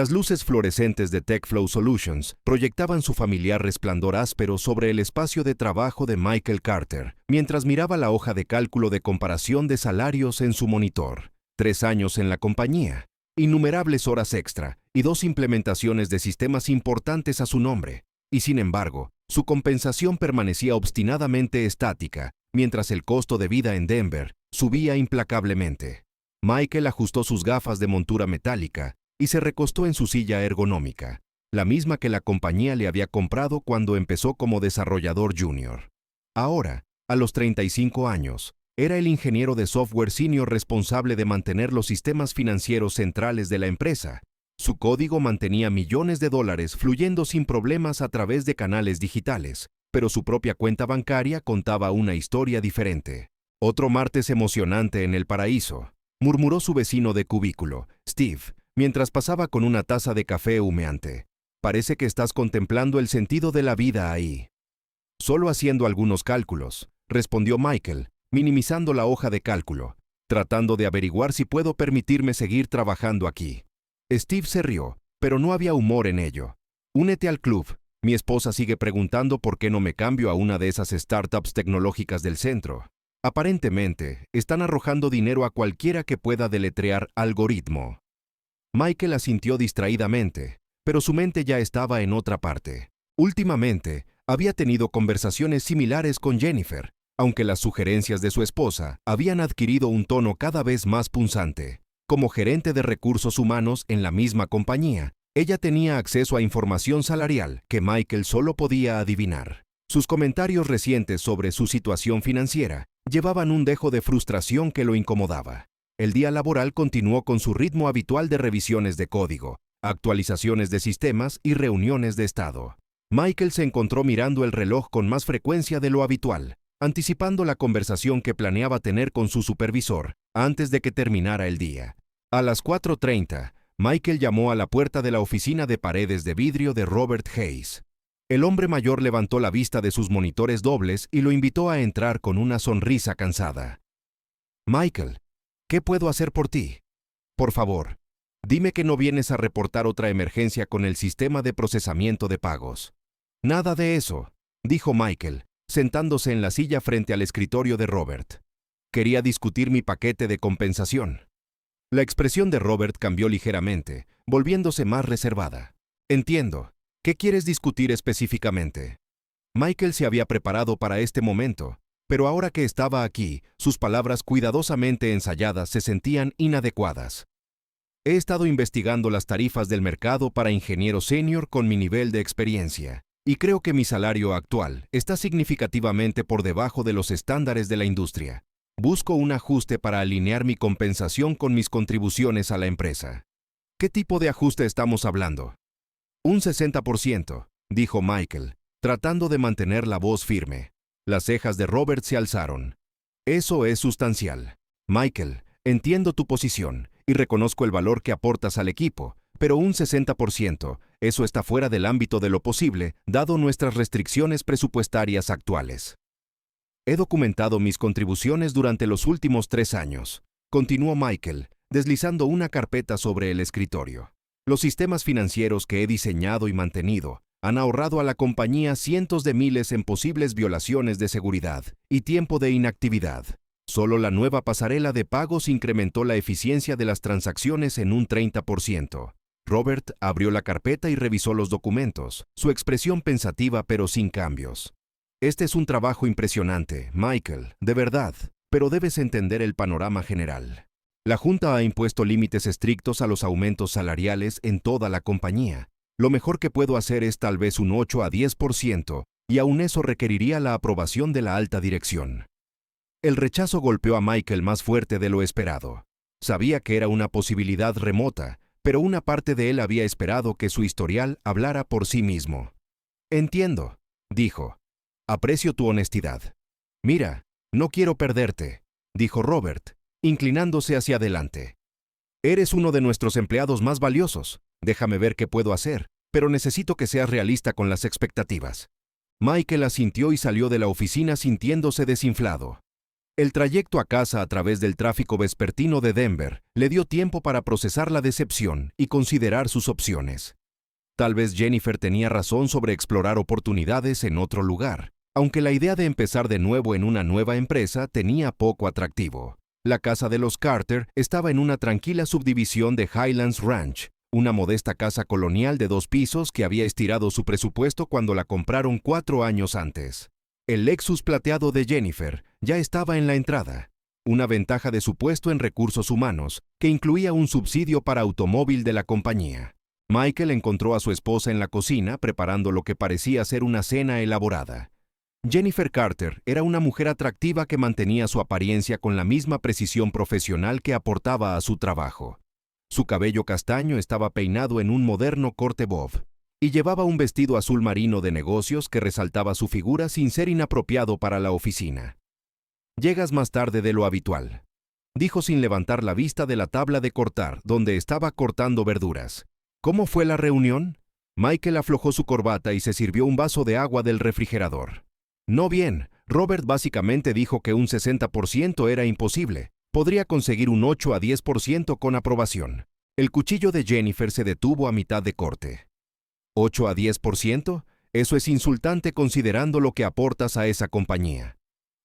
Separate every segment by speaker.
Speaker 1: Las luces fluorescentes de TechFlow Solutions proyectaban su familiar resplandor áspero sobre el espacio de trabajo de Michael Carter, mientras miraba la hoja de cálculo de comparación de salarios en su monitor. 3 años en la compañía, innumerables horas extra y 2 implementaciones de sistemas importantes a su nombre. Y sin embargo, su compensación permanecía obstinadamente estática, mientras el costo de vida en Denver subía implacablemente. Michael ajustó sus gafas de montura metálica y se recostó en su silla ergonómica, la misma que la compañía le había comprado cuando empezó como desarrollador junior. Ahora, a los 35 años, era el ingeniero de software senior responsable de mantener los sistemas financieros centrales de la empresa. Su código mantenía millones de dólares fluyendo sin problemas a través de canales digitales, pero su propia cuenta bancaria contaba una historia diferente. Otro martes emocionante en el paraíso, murmuró su vecino de cubículo, Steve, mientras pasaba con una taza de café humeante. Parece que estás contemplando el sentido de la vida ahí. Solo haciendo algunos cálculos, respondió Michael, minimizando la hoja de cálculo, tratando de averiguar si puedo permitirme seguir trabajando aquí. Steve se rió, pero no había humor en ello. Únete al club. Mi esposa sigue preguntando por qué no me cambio a una de esas startups tecnológicas del centro. Aparentemente, están arrojando dinero a cualquiera que pueda deletrear algoritmo. Michael asintió distraídamente, pero su mente ya estaba en otra parte. Últimamente, había tenido conversaciones similares con Jennifer, aunque las sugerencias de su esposa habían adquirido un tono cada vez más punzante. Como gerente de recursos humanos en la misma compañía, ella tenía acceso a información salarial que Michael solo podía adivinar. Sus comentarios recientes sobre su situación financiera llevaban un dejo de frustración que lo incomodaba. El día laboral continuó con su ritmo habitual de revisiones de código, actualizaciones de sistemas y reuniones de estado. Michael se encontró mirando el reloj con más frecuencia de lo habitual, anticipando la conversación que planeaba tener con su supervisor antes de que terminara el día. A las 4:30, Michael llamó a la puerta de la oficina de paredes de vidrio de Robert Hayes. El hombre mayor levantó la vista de sus monitores dobles y lo invitó a entrar con una sonrisa cansada. Michael, ¿qué puedo hacer por ti? Por favor, dime que no vienes a reportar otra emergencia con el sistema de procesamiento de pagos. Nada de eso, dijo Michael, sentándose en la silla frente al escritorio de Robert. Quería discutir mi paquete de compensación. La expresión de Robert cambió ligeramente, volviéndose más reservada. Entiendo. ¿Qué quieres discutir específicamente? Michael se había preparado para este momento, pero ahora que estaba aquí, sus palabras cuidadosamente ensayadas se sentían inadecuadas. He estado investigando las tarifas del mercado para ingeniero senior con mi nivel de experiencia, y creo que mi salario actual está significativamente por debajo de los estándares de la industria. Busco un ajuste para alinear mi compensación con mis contribuciones a la empresa. ¿Qué tipo de ajuste estamos hablando? Un 60%, dijo Michael, tratando de mantener la voz firme. Las cejas de Robert se alzaron. Eso es sustancial. Michael, entiendo tu posición y reconozco el valor que aportas al equipo, pero un 60%, eso está fuera del ámbito de lo posible, dado nuestras restricciones presupuestarias actuales. He documentado mis contribuciones durante los últimos 3 años, continuó Michael, deslizando una carpeta sobre el escritorio. Los sistemas financieros que he diseñado y mantenido han ahorrado a la compañía cientos de miles en posibles violaciones de seguridad y tiempo de inactividad. Solo la nueva pasarela de pagos incrementó la eficiencia de las transacciones en un 30%. Robert abrió la carpeta y revisó los documentos, su expresión pensativa pero sin cambios. Este es un trabajo impresionante, Michael, de verdad, pero debes entender el panorama general. La Junta ha impuesto límites estrictos a los aumentos salariales en toda la compañía. Lo mejor que puedo hacer es tal vez un 8 a 10%, y aún eso requeriría la aprobación de la alta dirección. El rechazo golpeó a Michael más fuerte de lo esperado. Sabía que era una posibilidad remota, pero una parte de él había esperado que su historial hablara por sí mismo. Entiendo, dijo. Aprecio tu honestidad. Mira, no quiero perderte, dijo Robert, inclinándose hacia adelante. Eres uno de nuestros empleados más valiosos. Déjame ver qué puedo hacer, pero necesito que seas realista con las expectativas. Michael asintió y salió de la oficina sintiéndose desinflado. El trayecto a casa a través del tráfico vespertino de Denver le dio tiempo para procesar la decepción y considerar sus opciones. Tal vez Jennifer tenía razón sobre explorar oportunidades en otro lugar, aunque la idea de empezar de nuevo en una nueva empresa tenía poco atractivo. La casa de los Carter estaba en una tranquila subdivisión de Highlands Ranch, una modesta casa colonial de 2 pisos que había estirado su presupuesto cuando la compraron 4 años antes. El Lexus plateado de Jennifer ya estaba en la entrada, una ventaja de su puesto en recursos humanos, que incluía un subsidio para automóvil de la compañía. Michael encontró a su esposa en la cocina preparando lo que parecía ser una cena elaborada. Jennifer Carter era una mujer atractiva que mantenía su apariencia con la misma precisión profesional que aportaba a su trabajo. Su cabello castaño estaba peinado en un moderno corte bob, y llevaba un vestido azul marino de negocios que resaltaba su figura sin ser inapropiado para la oficina. «Llegas más tarde de lo habitual», dijo sin levantar la vista de la tabla de cortar, donde estaba cortando verduras. «¿Cómo fue la reunión?» Michael aflojó su corbata y se sirvió un vaso de agua del refrigerador. «No bien. Robert básicamente dijo que un 60% era imposible. Podría conseguir un 8 a 10% con aprobación». El cuchillo de Jennifer se detuvo a mitad de corte. ¿8 a 10%? Eso es insultante considerando lo que aportas a esa compañía.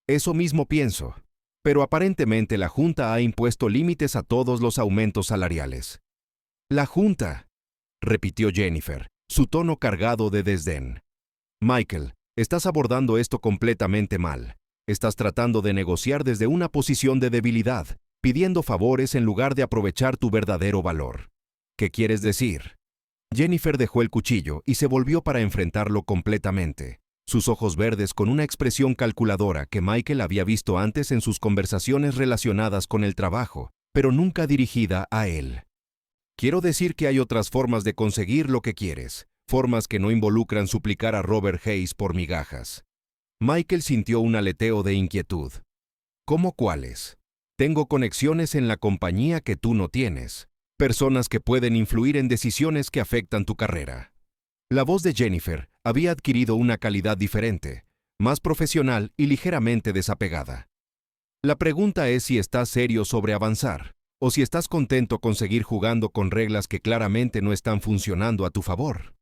Speaker 1: Eso mismo pienso. Pero aparentemente la Junta ha impuesto límites a todos los aumentos salariales. «La Junta», repitió Jennifer, su tono cargado de desdén. «Michael, estás abordando esto completamente mal. Estás tratando de negociar desde una posición de debilidad, pidiendo favores en lugar de aprovechar tu verdadero valor. ¿Qué quieres decir?» Jennifer dejó el cuchillo y se volvió para enfrentarlo completamente, sus ojos verdes con una expresión calculadora que Michael había visto antes en sus conversaciones relacionadas con el trabajo, pero nunca dirigida a él. «Quiero decir que hay otras formas de conseguir lo que quieres, formas que no involucran suplicar a Robert Hayes por migajas». Michael sintió un aleteo de inquietud. «¿Cómo cuáles?» «Tengo conexiones en la compañía que tú no tienes. Personas que pueden influir en decisiones que afectan tu carrera». La voz de Jennifer había adquirido una calidad diferente, más profesional y ligeramente desapegada. «La pregunta es si estás serio sobre avanzar, o si estás contento con seguir jugando con reglas que claramente no están funcionando a tu favor».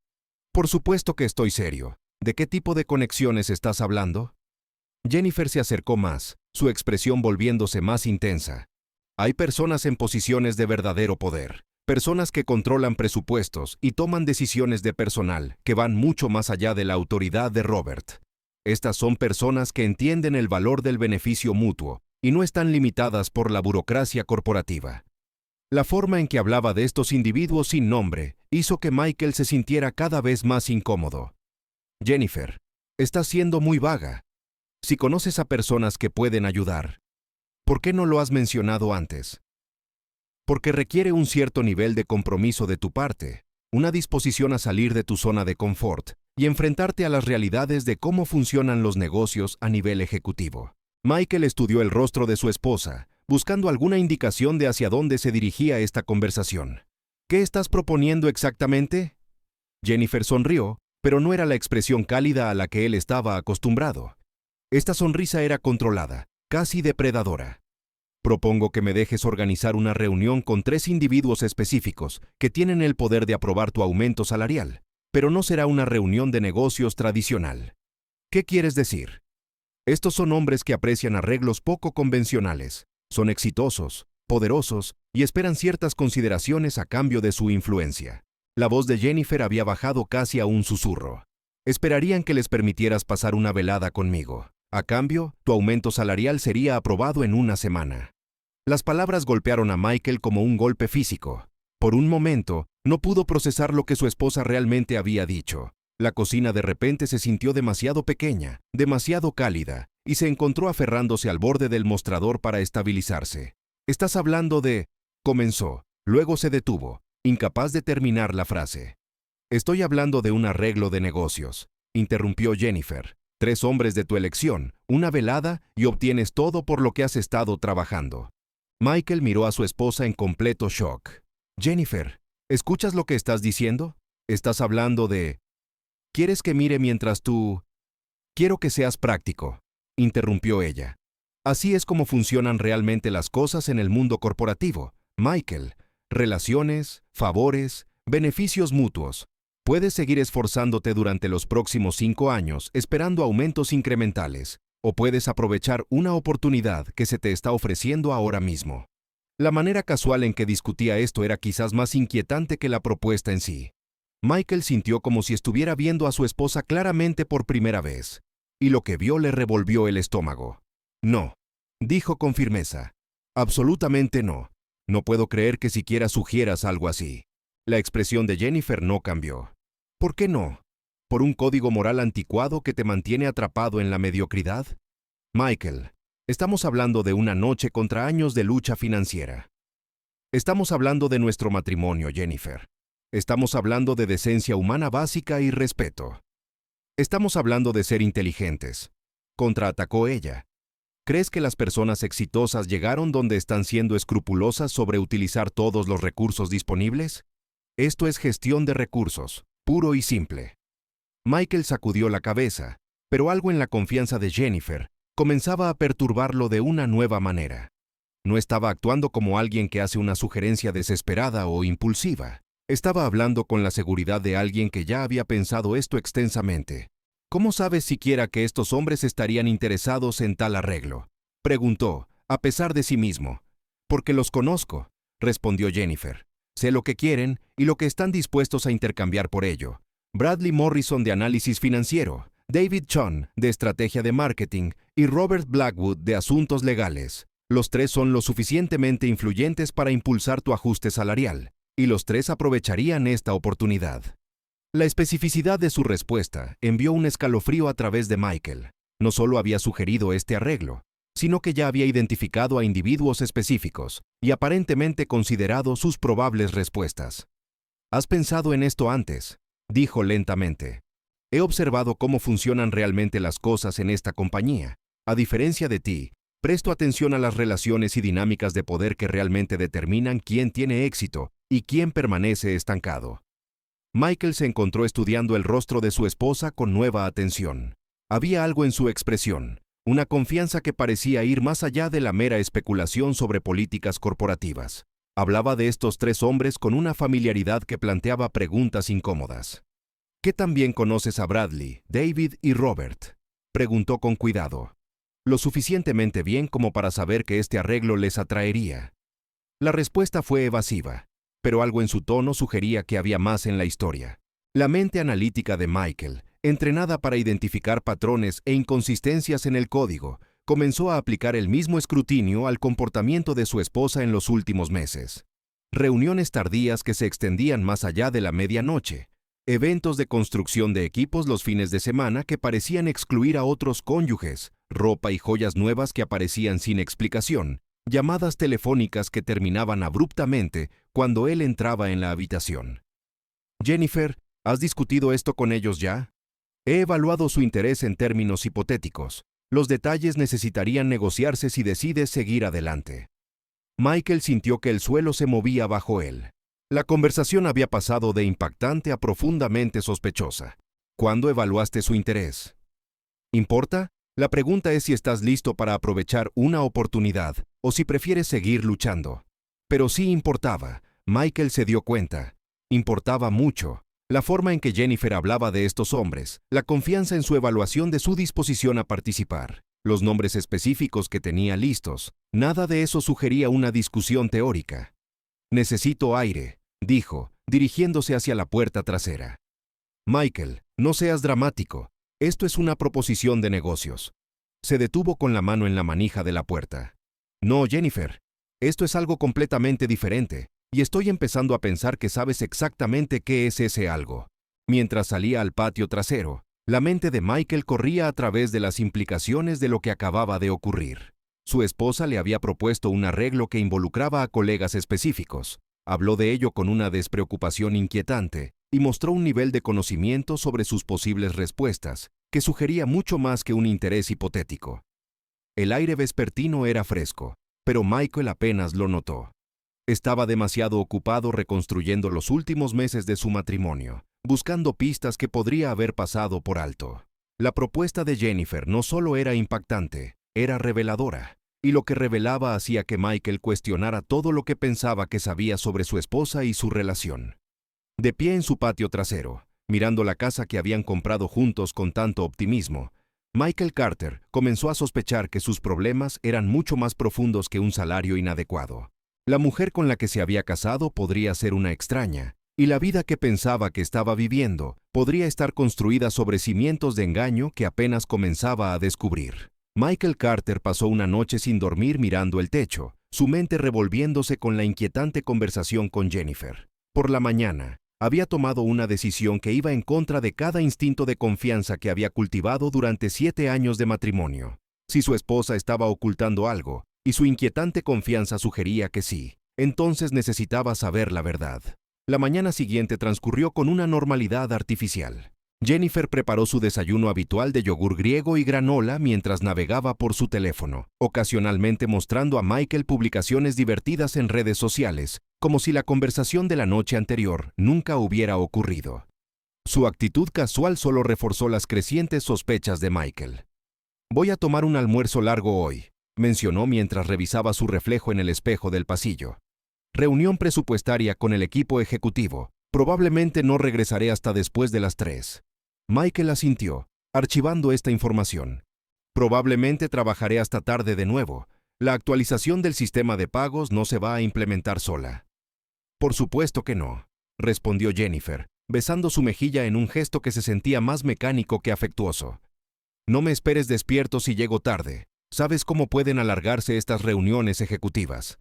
Speaker 1: «Por supuesto que estoy serio. ¿De qué tipo de conexiones estás hablando?» Jennifer se acercó más, su expresión volviéndose más intensa. «Hay personas en posiciones de verdadero poder, personas que controlan presupuestos y toman decisiones de personal que van mucho más allá de la autoridad de Robert. Estas son personas que entienden el valor del beneficio mutuo y no están limitadas por la burocracia corporativa». La forma en que hablaba de estos individuos sin nombre hizo que Michael se sintiera cada vez más incómodo. «Jennifer, estás siendo muy vaga. Si conoces a personas que pueden ayudar, ¿por qué no lo has mencionado antes?» «Porque requiere un cierto nivel de compromiso de tu parte, una disposición a salir de tu zona de confort y enfrentarte a las realidades de cómo funcionan los negocios a nivel ejecutivo». Michael estudió el rostro de su esposa, buscando alguna indicación de hacia dónde se dirigía esta conversación. «¿Qué estás proponiendo exactamente?» Jennifer sonrió, pero no era la expresión cálida a la que él estaba acostumbrado. Esta sonrisa era controlada, casi depredadora. «Propongo que me dejes organizar una reunión con 3 individuos específicos que tienen el poder de aprobar tu aumento salarial, pero no será una reunión de negocios tradicional». «¿Qué quieres decir?» «Estos son hombres que aprecian arreglos poco convencionales, son exitosos, poderosos y esperan ciertas consideraciones a cambio de su influencia». La voz de Jennifer había bajado casi a un susurro. «Esperarían que les permitieras pasar una velada conmigo. A cambio, tu aumento salarial sería aprobado en una semana». Las palabras golpearon a Michael como un golpe físico. Por un momento, no pudo procesar lo que su esposa realmente había dicho. La cocina de repente se sintió demasiado pequeña, demasiado cálida, y se encontró aferrándose al borde del mostrador para estabilizarse. «Estás hablando de...» comenzó, luego se detuvo, incapaz de terminar la frase. «Estoy hablando de un arreglo de negocios», interrumpió Jennifer. «3 hombres de tu elección, una velada y obtienes todo por lo que has estado trabajando». Michael miró a su esposa en completo shock. «Jennifer, ¿escuchas lo que estás diciendo? Estás hablando de... ¿Quieres que mire mientras tú...?» «Quiero que seas práctico», interrumpió ella. Así es como funcionan realmente las cosas en el mundo corporativo, Michael. Relaciones, favores, beneficios mutuos. Puedes seguir esforzándote durante los próximos 5 años esperando aumentos incrementales, o puedes aprovechar una oportunidad que se te está ofreciendo ahora mismo. La manera casual en que discutía esto era quizás más inquietante que la propuesta en sí. Michael sintió como si estuviera viendo a su esposa claramente por primera vez, y lo que vio le revolvió el estómago. No, dijo con firmeza. Absolutamente no. No puedo creer que siquiera sugieras algo así. La expresión de Jennifer no cambió. ¿Por qué no? ¿Por un código moral anticuado que te mantiene atrapado en la mediocridad? Michael, estamos hablando de una noche contra años de lucha financiera. Estamos hablando de nuestro matrimonio, Jennifer. Estamos hablando de decencia humana básica y respeto. Estamos hablando de ser inteligentes. Contraatacó ella. ¿Crees que las personas exitosas llegaron donde están siendo escrupulosas sobre utilizar todos los recursos disponibles? Esto es gestión de recursos, puro y simple. Michael sacudió la cabeza, pero algo en la confianza de Jennifer comenzaba a perturbarlo de una nueva manera. No estaba actuando como alguien que hace una sugerencia desesperada o impulsiva. Estaba hablando con la seguridad de alguien que ya había pensado esto extensamente. ¿Cómo sabes siquiera que estos hombres estarían interesados en tal arreglo? Preguntó, a pesar de sí mismo. Porque los conozco, respondió Jennifer. Sé lo que quieren y lo que están dispuestos a intercambiar por ello. Bradley Morrison de análisis financiero, David Chun de estrategia de marketing y Robert Blackwood de asuntos legales. Los tres son lo suficientemente influyentes para impulsar tu ajuste salarial, y los tres aprovecharían esta oportunidad. La especificidad de su respuesta envió un escalofrío a través de Michael. No solo había sugerido este arreglo, sino que ya había identificado a individuos específicos y aparentemente considerado sus probables respuestas. ¿Has pensado en esto antes?, dijo lentamente. He observado cómo funcionan realmente las cosas en esta compañía. A diferencia de ti, presto atención a las relaciones y dinámicas de poder que realmente determinan quién tiene éxito y quién permanece estancado. Michael se encontró estudiando el rostro de su esposa con nueva atención. Había algo en su expresión, una confianza que parecía ir más allá de la mera especulación sobre políticas corporativas. Hablaba de estos tres hombres con una familiaridad que planteaba preguntas incómodas. ¿Qué tan bien conoces a Bradley, David y Robert?, preguntó con cuidado. Lo suficientemente bien como para saber que este arreglo les atraería. La respuesta fue evasiva, pero algo en su tono sugería que había más en la historia. La mente analítica de Michael, entrenada para identificar patrones e inconsistencias en el código, comenzó a aplicar el mismo escrutinio al comportamiento de su esposa en los últimos meses. Reuniones tardías que se extendían más allá de la medianoche, eventos de construcción de equipos los fines de semana que parecían excluir a otros cónyuges, ropa y joyas nuevas que aparecían sin explicación, llamadas telefónicas que terminaban abruptamente cuando él entraba en la habitación. Jennifer, ¿has discutido esto con ellos ya? He evaluado su interés en términos hipotéticos. Los detalles necesitarían negociarse si decides seguir adelante. Michael sintió que el suelo se movía bajo él. La conversación había pasado de impactante a profundamente sospechosa. ¿Cuándo evaluaste su interés? ¿Importa? La pregunta es si estás listo para aprovechar una oportunidad o si prefieres seguir luchando. Pero sí importaba. Michael se dio cuenta. Importaba mucho. La forma en que Jennifer hablaba de estos hombres, la confianza en su evaluación de su disposición a participar, los nombres específicos que tenía listos, nada de eso sugería una discusión teórica. Necesito aire, dijo, dirigiéndose hacia la puerta trasera. Michael, no seas dramático. Esto es una proposición de negocios. Se detuvo con la mano en la manija de la puerta. No, Jennifer. Esto es algo completamente diferente, y estoy empezando a pensar que sabes exactamente qué es ese algo. Mientras salía al patio trasero, la mente de Michael corría a través de las implicaciones de lo que acababa de ocurrir. Su esposa le había propuesto un arreglo que involucraba a colegas específicos. Habló de ello con una despreocupación inquietante y mostró un nivel de conocimiento sobre sus posibles respuestas que sugería mucho más que un interés hipotético. El aire vespertino era fresco, pero Michael apenas lo notó. Estaba demasiado ocupado reconstruyendo los últimos meses de su matrimonio, buscando pistas que podría haber pasado por alto. La propuesta de Jennifer no solo era impactante, era reveladora. y lo que revelaba hacía que Michael cuestionara todo lo que pensaba que sabía sobre su esposa y su relación. De pie en su patio trasero, mirando la casa que habían comprado juntos con tanto optimismo, Michael Carter comenzó a sospechar que sus problemas eran mucho más profundos que un salario inadecuado. La mujer con la que se había casado podría ser una extraña, y la vida que pensaba que estaba viviendo podría estar construida sobre cimientos de engaño que apenas comenzaba a descubrir. Michael Carter pasó una noche sin dormir mirando el techo, su mente revolviéndose con la inquietante conversación con Jennifer. Por la mañana, había tomado una decisión que iba en contra de cada instinto de confianza que había cultivado durante 7 años de matrimonio. Si su esposa estaba ocultando algo, y su inquietante confianza sugería que sí, entonces necesitaba saber la verdad. La mañana siguiente transcurrió con una normalidad artificial. Jennifer preparó su desayuno habitual de yogur griego y granola mientras navegaba por su teléfono, ocasionalmente mostrando a Michael publicaciones divertidas en redes sociales, como si la conversación de la noche anterior nunca hubiera ocurrido. Su actitud casual solo reforzó las crecientes sospechas de Michael. «Voy a tomar un almuerzo largo hoy», mencionó mientras revisaba su reflejo en el espejo del pasillo. «Reunión presupuestaria con el equipo ejecutivo. Probablemente no regresaré hasta después de las 3. Michael asintió, archivando esta información. «Probablemente trabajaré hasta tarde de nuevo. La actualización del sistema de pagos no se va a implementar sola». «Por supuesto que no», respondió Jennifer, besando su mejilla en un gesto que se sentía más mecánico que afectuoso. «No me esperes despierto si llego tarde. ¿Sabes cómo pueden alargarse estas reuniones ejecutivas?»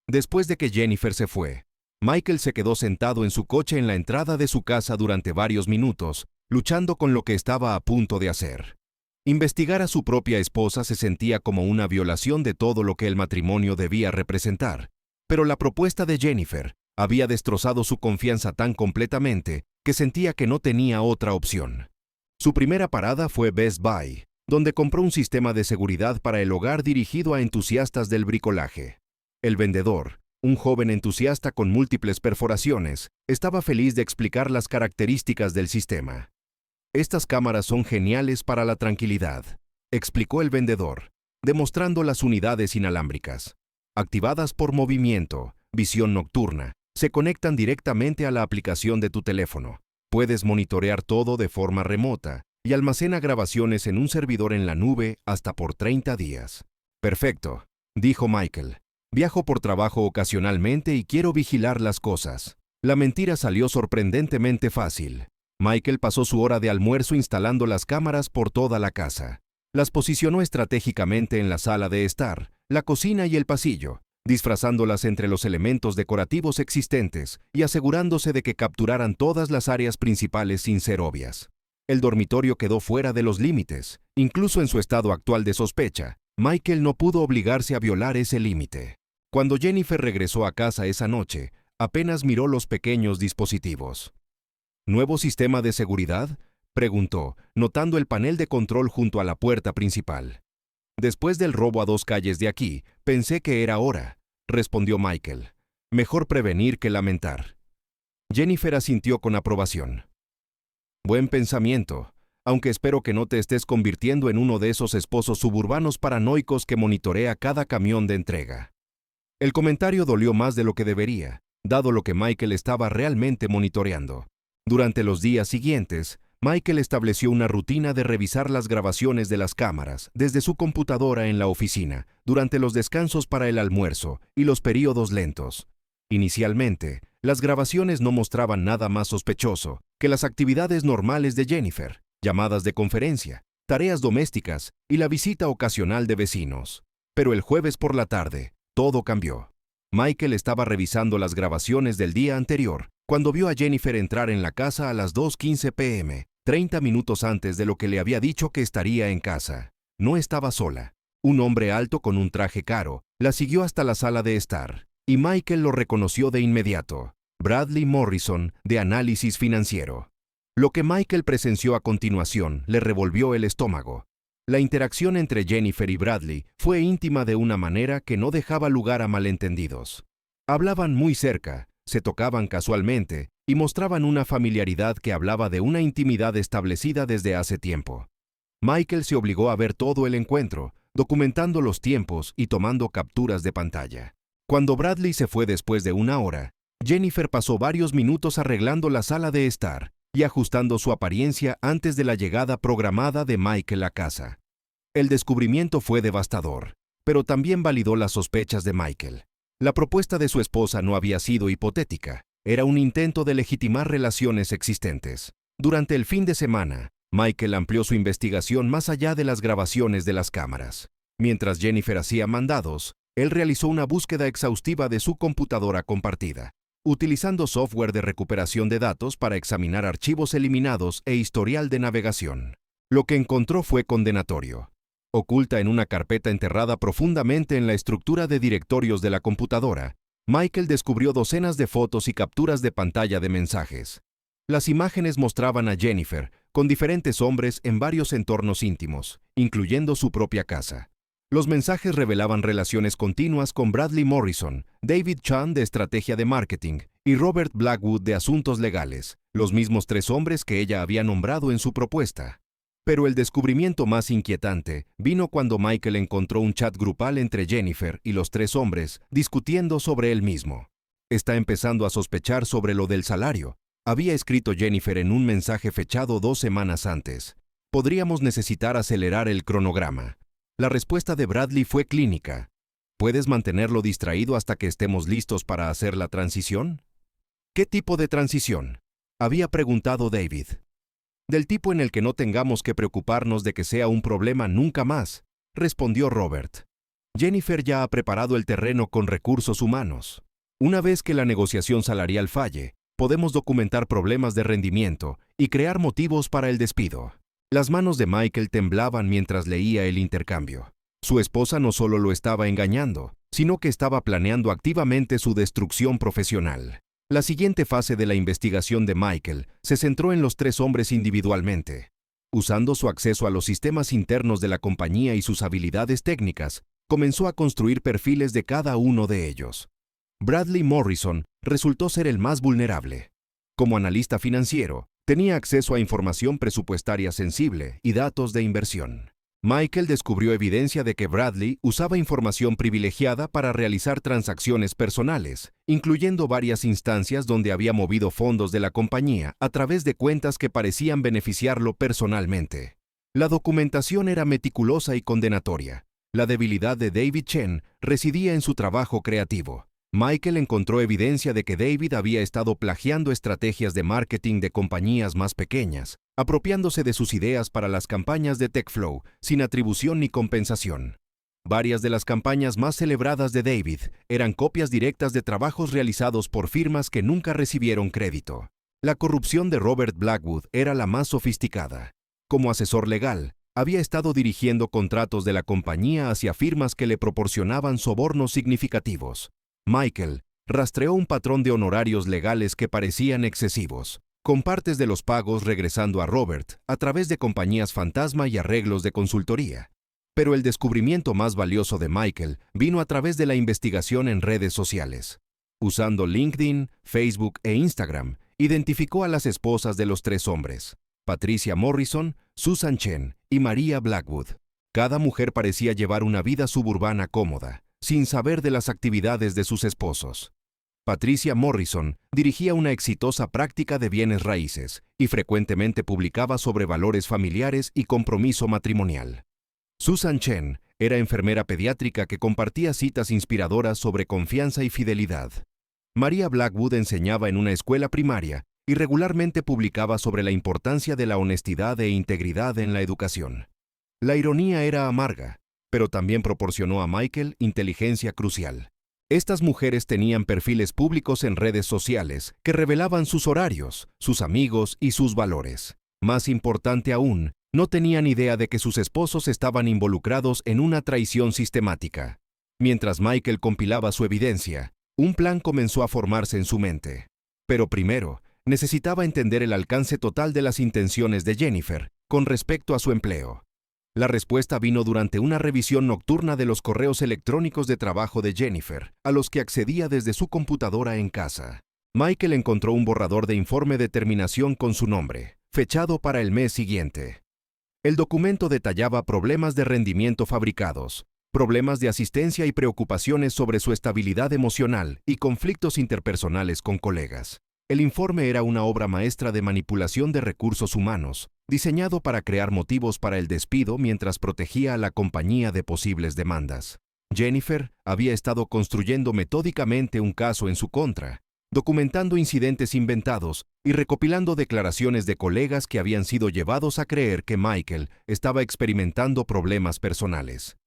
Speaker 1: Después de que Jennifer se fue, Michael se quedó sentado en su coche en la entrada de su casa durante varios minutos, luchando con lo que estaba a punto de hacer. Investigar a su propia esposa se sentía como una violación de todo lo que el matrimonio debía representar, pero la propuesta de Jennifer había destrozado su confianza tan completamente que sentía que no tenía otra opción. Su primera parada fue Best Buy, donde compró un sistema de seguridad para el hogar dirigido a entusiastas del bricolaje. El vendedor, un joven entusiasta con múltiples perforaciones, estaba feliz de explicar las características del sistema. «Estas cámaras son geniales para la tranquilidad», explicó el vendedor, demostrando las unidades inalámbricas. Activadas por movimiento, visión nocturna, se conectan directamente a la aplicación de tu teléfono. Puedes monitorear todo de forma remota y almacena grabaciones en un servidor en la nube hasta por 30 días. «Perfecto», dijo Michael. «Viajo por trabajo ocasionalmente y quiero vigilar las cosas». La mentira salió sorprendentemente fácil. Michael pasó su hora de almuerzo instalando las cámaras por toda la casa. Las posicionó estratégicamente en la sala de estar, la cocina y el pasillo, disfrazándolas entre los elementos decorativos existentes y asegurándose de que capturaran todas las áreas principales sin ser obvias. El dormitorio quedó fuera de los límites. Incluso en su estado actual de sospecha, Michael no pudo obligarse a violar ese límite. Cuando Jennifer regresó a casa esa noche, apenas miró los pequeños dispositivos. «¿Nuevo sistema de seguridad?», preguntó, notando el panel de control junto a la puerta principal. «Después del robo a 2 calles de aquí, pensé que era hora», respondió Michael. «Mejor prevenir que lamentar». Jennifer asintió con aprobación. «Buen pensamiento, aunque espero que no te estés convirtiendo en uno de esos esposos suburbanos paranoicos que monitorea cada camión de entrega». El comentario dolió más de lo que debería, dado lo que Michael estaba realmente monitoreando. Durante los días siguientes, Michael estableció una rutina de revisar las grabaciones de las cámaras desde su computadora en la oficina, durante los descansos para el almuerzo y los períodos lentos. Inicialmente, las grabaciones no mostraban nada más sospechoso que las actividades normales de Jennifer, llamadas de conferencia, tareas domésticas y la visita ocasional de vecinos. Pero el jueves por la tarde, todo cambió. Michael estaba revisando las grabaciones del día anterior cuando vio a Jennifer entrar en la casa a las 2:15 p.m., 30 minutos antes de lo que le había dicho que estaría en casa. No estaba sola. Un hombre alto con un traje caro la siguió hasta la sala de estar, y Michael lo reconoció de inmediato. Bradley Morrison, de Análisis Financiero. Lo que Michael presenció a continuación le revolvió el estómago. La interacción entre Jennifer y Bradley fue íntima de una manera que no dejaba lugar a malentendidos. Hablaban muy cerca, se tocaban casualmente y mostraban una familiaridad que hablaba de una intimidad establecida desde hace tiempo. Michael se obligó a ver todo el encuentro, documentando los tiempos y tomando capturas de pantalla. Cuando Bradley se fue después de una hora, Jennifer pasó varios minutos arreglando la sala de estar y ajustando su apariencia antes de la llegada programada de Michael a casa. El descubrimiento fue devastador, pero también validó las sospechas de Michael. La propuesta de su esposa no había sido hipotética, era un intento de legitimar relaciones existentes. Durante el fin de semana, Michael amplió su investigación más allá de las grabaciones de las cámaras. Mientras Jennifer hacía mandados, él realizó una búsqueda exhaustiva de su computadora compartida, utilizando software de recuperación de datos para examinar archivos eliminados e historial de navegación. Lo que encontró fue condenatorio. Oculta en una carpeta enterrada profundamente en la estructura de directorios de la computadora, Michael descubrió docenas de fotos y capturas de pantalla de mensajes. Las imágenes mostraban a Jennifer con diferentes hombres en varios entornos íntimos, incluyendo su propia casa. Los mensajes revelaban relaciones continuas con Bradley Morrison, David Chan de estrategia de marketing y Robert Blackwood de asuntos legales, los mismos 3 hombres que ella había nombrado en su propuesta. Pero el descubrimiento más inquietante vino cuando Michael encontró un chat grupal entre Jennifer y los 3 hombres discutiendo sobre él mismo. Está empezando a sospechar sobre lo del salario, había escrito Jennifer en un mensaje fechado 2 semanas antes. Podríamos necesitar acelerar el cronograma. La respuesta de Bradley fue clínica. ¿Puedes mantenerlo distraído hasta que estemos listos para hacer la transición? ¿Qué tipo de transición?, había preguntado David. Del tipo en el que no tengamos que preocuparnos de que sea un problema nunca más, respondió Robert. Jennifer ya ha preparado el terreno con recursos humanos. Una vez que la negociación salarial falle, podemos documentar problemas de rendimiento y crear motivos para el despido. Las manos de Michael temblaban mientras leía el intercambio. Su esposa no solo lo estaba engañando, sino que estaba planeando activamente su destrucción profesional. La siguiente fase de la investigación de Michael se centró en los 3 hombres individualmente. Usando su acceso a los sistemas internos de la compañía y sus habilidades técnicas, comenzó a construir perfiles de cada uno de ellos. Bradley Morrison resultó ser el más vulnerable. Como analista financiero, tenía acceso a información presupuestaria sensible y datos de inversión. Michael descubrió evidencia de que Bradley usaba información privilegiada para realizar transacciones personales, incluyendo varias instancias donde había movido fondos de la compañía a través de cuentas que parecían beneficiarlo personalmente. La documentación era meticulosa y condenatoria. La debilidad de David Chen residía en su trabajo creativo. Michael encontró evidencia de que David había estado plagiando estrategias de marketing de compañías más pequeñas, apropiándose de sus ideas para las campañas de TechFlow, sin atribución ni compensación. Varias de las campañas más celebradas de David eran copias directas de trabajos realizados por firmas que nunca recibieron crédito. La corrupción de Robert Blackwood era la más sofisticada. Como asesor legal, había estado dirigiendo contratos de la compañía hacia firmas que le proporcionaban sobornos significativos. Michael rastreó un patrón de honorarios legales que parecían excesivos, con partes de los pagos regresando a Robert a través de compañías fantasma y arreglos de consultoría. Pero el descubrimiento más valioso de Michael vino a través de la investigación en redes sociales. Usando LinkedIn, Facebook e Instagram, identificó a las esposas de los 3 hombres, Patricia Morrison, Susan Chen y Maria Blackwood. Cada mujer parecía llevar una vida suburbana cómoda, sin saber de las actividades de sus esposos. Patricia Morrison dirigía una exitosa práctica de bienes raíces y frecuentemente publicaba sobre valores familiares y compromiso matrimonial. Susan Chen era enfermera pediátrica que compartía citas inspiradoras sobre confianza y fidelidad. Maria Blackwood enseñaba en una escuela primaria y regularmente publicaba sobre la importancia de la honestidad e integridad en la educación. La ironía era amarga, pero también proporcionó a Michael inteligencia crucial. Estas mujeres tenían perfiles públicos en redes sociales que revelaban sus horarios, sus amigos y sus valores. Más importante aún, no tenían idea de que sus esposos estaban involucrados en una traición sistemática. Mientras Michael compilaba su evidencia, un plan comenzó a formarse en su mente. Pero primero, necesitaba entender el alcance total de las intenciones de Jennifer con respecto a su empleo. La respuesta vino durante una revisión nocturna de los correos electrónicos de trabajo de Jennifer, a los que accedía desde su computadora en casa. Michael encontró un borrador de informe de terminación con su nombre, fechado para el mes siguiente. El documento detallaba problemas de rendimiento fabricados, problemas de asistencia y preocupaciones sobre su estabilidad emocional y conflictos interpersonales con colegas. El informe era una obra maestra de manipulación de recursos humanos, diseñado para crear motivos para el despido mientras protegía a la compañía de posibles demandas. Jennifer había estado construyendo metódicamente un caso en su contra, documentando incidentes inventados y recopilando declaraciones de colegas que habían sido llevados a creer que Michael estaba experimentando problemas personales.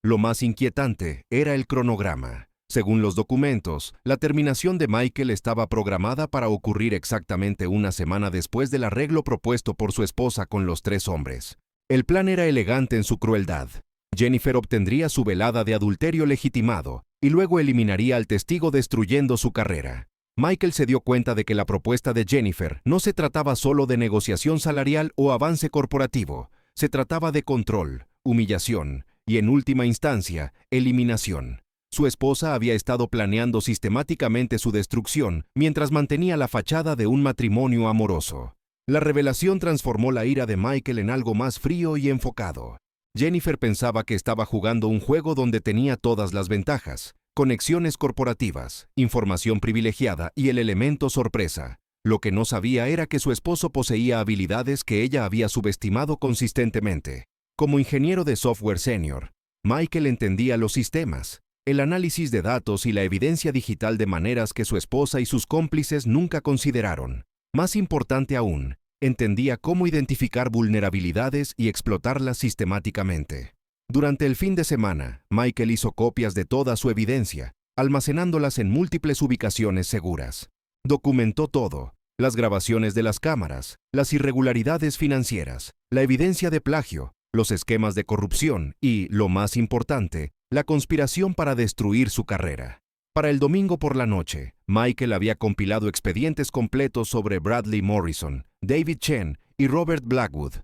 Speaker 1: Lo más inquietante era el cronograma. Según los documentos, la terminación de Michael estaba programada para ocurrir exactamente una semana después del arreglo propuesto por su esposa con los 3 hombres. El plan era elegante en su crueldad. Jennifer obtendría su velada de adulterio legitimado y luego eliminaría al testigo destruyendo su carrera. Michael se dio cuenta de que la propuesta de Jennifer no se trataba solo de negociación salarial o avance corporativo, se trataba de control, humillación y, en última instancia, eliminación. Su esposa había estado planeando sistemáticamente su destrucción mientras mantenía la fachada de un matrimonio amoroso. La revelación transformó la ira de Michael en algo más frío y enfocado. Jennifer pensaba que estaba jugando un juego donde tenía todas las ventajas: conexiones corporativas, información privilegiada y el elemento sorpresa. Lo que no sabía era que su esposo poseía habilidades que ella había subestimado consistentemente. Como ingeniero de software senior, Michael entendía los sistemas, el análisis de datos y la evidencia digital de maneras que su esposa y sus cómplices nunca consideraron. Más importante aún, entendía cómo identificar vulnerabilidades y explotarlas sistemáticamente. Durante el fin de semana, Michael hizo copias de toda su evidencia, almacenándolas en múltiples ubicaciones seguras. Documentó todo: las grabaciones de las cámaras, las irregularidades financieras, la evidencia de plagio, los esquemas de corrupción y, lo más importante, la conspiración para destruir su carrera. Para el domingo por la noche, Michael había compilado expedientes completos sobre Bradley Morrison, David Chen y Robert Blackwood.